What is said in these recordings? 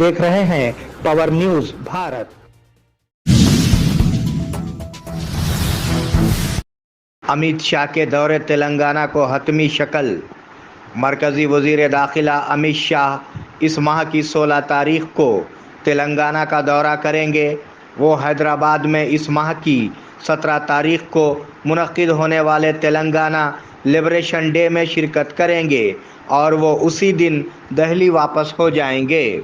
देख रहे हैं पावर न्यूज भारत। अमित शाह के दौरे तेलंगाना को हतमी शक्ल। मरकजी वजीर दाखिला अमित शाह इस माह की 16 तारीख को तेलंगाना का दौरा करेंगे। वो हैदराबाद में इस माह की 17 तारीख को मुनक्किद होने वाले तेलंगाना लिबरेशन डे में शिरकत करेंगे और वो उसी दिन दिल्ली वापस हो जाएंगे।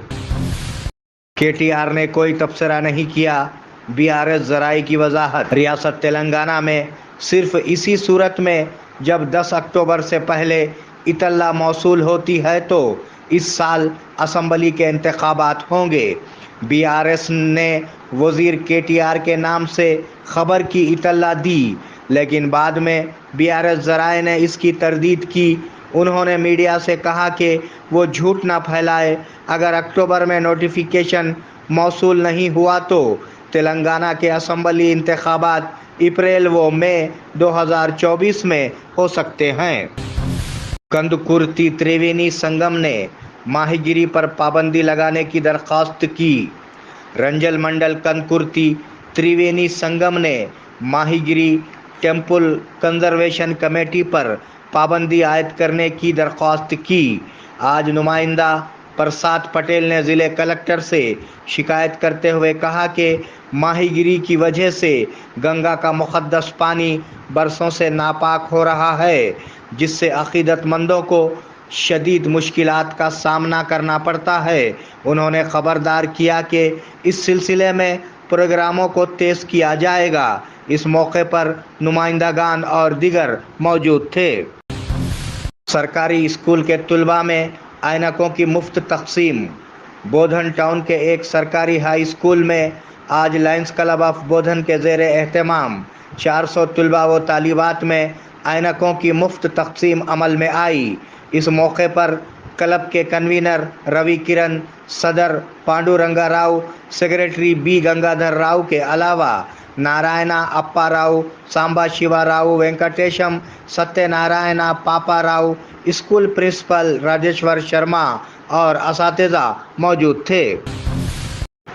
केटीआर ने कोई तबसरा नहीं किया, बीआरएस जराये की वजाहत। रियासत तेलंगाना में सिर्फ इसी सूरत में जब 10 अक्टूबर से पहले इतला मौसूल होती है तो इस साल असम्बली के इंतखाबात होंगे। बीआरएस ने वजीर केटीआर के नाम से खबर की इतला दी, लेकिन बाद में बीआरएस जराये ने इसकी तरदीद की। उन्होंने मीडिया से कहा कि वो झूठ ना फैलाए। अगर अक्टूबर में नोटिफिकेशन मौसूल नहीं हुआ तो तेलंगाना के असम्बली इंतखाबात अप्रैल व मई 2024 में हो सकते हैं। कंदुकुर्ती त्रिवेणी संगम ने माहीगिरी पर पाबंदी लगाने की दरख्वास्त की। रंजल मंडल कंदुकुर्ती त्रिवेणी संगम ने माहीगिरी टेम्पल कंजर्वेशन कमेटी पर पाबंदी आयद करने की दरख्वास्त की। आज नुमाइंदा प्रसाद पटेल ने ज़िले कलेक्टर से शिकायत करते हुए कहा कि माहीगिरी की वजह से गंगा का मुक़द्दस पानी बरसों से नापाक हो रहा है, जिससे अक़ीदतमंदों को शदीद मुश्किलात का सामना करना पड़ता है। उन्होंने खबरदार किया कि इस सिलसिले में प्रोग्रामों को तेज़ किया जाएगा। इस मौके पर नुमाइंदागान और दिगर मौजूद थे। सरकारी स्कूल के तुलबा में ऐनकों की मुफ्त तकसीम। बोधन टाउन के एक सरकारी हाई स्कूल में आज लायंस क्लब ऑफ बोधन के ज़ेर एहतमाम 400 तुलबा व तालिबात में ऐनकों की मुफ्त तकसीम अमल में आई। इस मौके पर क्लब के कन्वीनर रवि किरण, सदर पांडुरंगा राव, सेक्रेटरी बी गंगाधर राव के अलावा नारायणा अप्पा राव, सांबा शिवा राव, वेंकटेशम, सत्यनारायणा पापा राव, स्कूल प्रिंसिपल राजेश्वर शर्मा और असातिज़ा मौजूद थे।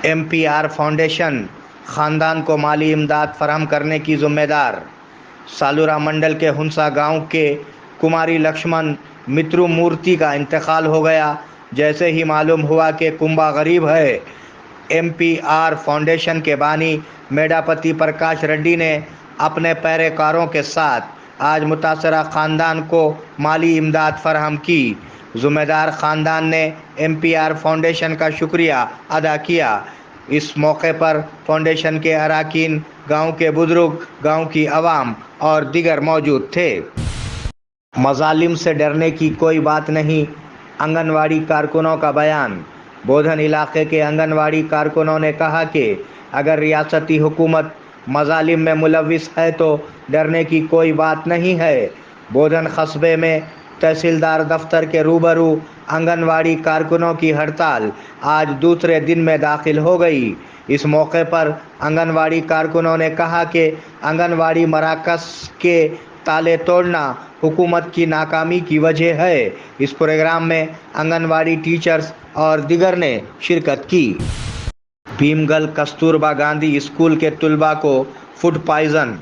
एमपीआर फाउंडेशन ख़ानदान को माली इमदाद फराहम करने की ज़िम्मेदार। सालुरा मंडल के हुंसा गांव के कुमारी लक्ष्मण मित्रु मूर्ति का इंतकाल हो गया। जैसे ही मालूम हुआ कि कुंबा गरीब है, एमपीआर फाउंडेशन के बानी मेडापति प्रकाश रेड्डी ने अपने पैरेकारों के साथ आज मुतासरा ख़ानदान को माली इमदाद फराहम की। ज़िम्मेदार ख़ानदान ने एमपीआर फाउंडेशन का शुक्रिया अदा किया। इस मौके पर फाउंडेशन के अरकान, गांव के बुजुर्ग, गांव की आवाम और दिगर मौजूद थे। मज़ालिम से डरने की कोई बात नहीं, आंगनवाड़ी कारकुनों का बयान। बोधन इलाके के आंगनवाड़ी कारकुनों ने कहा कि अगर रियासती हुकूमत मज़ालिम में मुलविस है तो डरने की कोई बात नहीं है। बोधन कस्बे में तहसीलदार दफ्तर के रूबरू आंगनवाड़ी कारकुनों की हड़ताल आज दूसरे दिन में दाखिल हो गई। इस मौके पर आंगनवाड़ी कारकुनों ने कहा कि आंगनवाड़ी मराकज़ के ताले तोड़ना हुकूमत की नाकामी की वजह है। इस प्रोग्राम में आंगनवाड़ी टीचर्स और दिगर ने शिरकत की। भीमगल कस्तूरबा गांधी स्कूल के तुलबा को food poison.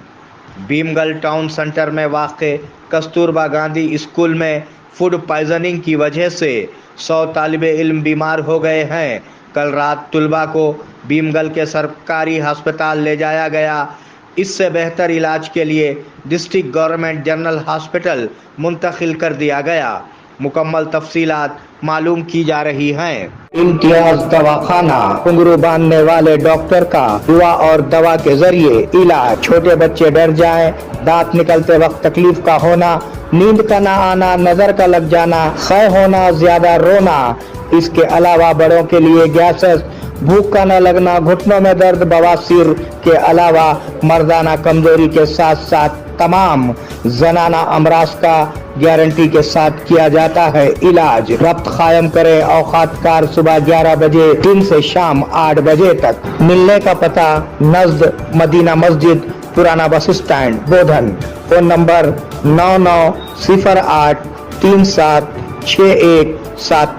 Bheemgal town centre में वाक़े कस्तूरबा गांधी स्कूल में फूड पॉइज़निंग की वजह से 100 तालिबे इल्म बीमार हो गए हैं। कल रात तुलबा को भीमगल के सरकारी अस्पताल ले जाया गया। इससे बेहतर इलाज के लिए डिस्ट्रिक्ट गवर्नमेंट जनरल हॉस्पिटल मुंतकिल कर दिया गया। मुकम्मल तफसीलात मालूम की जा रही हैं। इम्तियाज दवाखाना, घुंघरू बांधने वाले डॉक्टर का दुआ और दवा के जरिए इलाज। छोटे बच्चे डर जाएं, दांत निकलते वक्त तकलीफ का होना, नींद का ना आना, नजर का लग जाना, खै होना, ज्यादा रोना। इसके अलावा बड़ों के लिए गैसेस, भूख का न लगना, घुटनों में दर्द, बवासीर के अलावा मर्दाना कमजोरी के साथ साथ तमाम जनाना अमराज का गारंटी के साथ किया जाता है इलाज। रब्त कायम करें औकात कार सुबह 11 बजे दिन से शाम 8 बजे तक। मिलने का पता नज़द मदीना मस्जिद, पुराना बस स्टैंड, बोधन। Phone number 9908376175।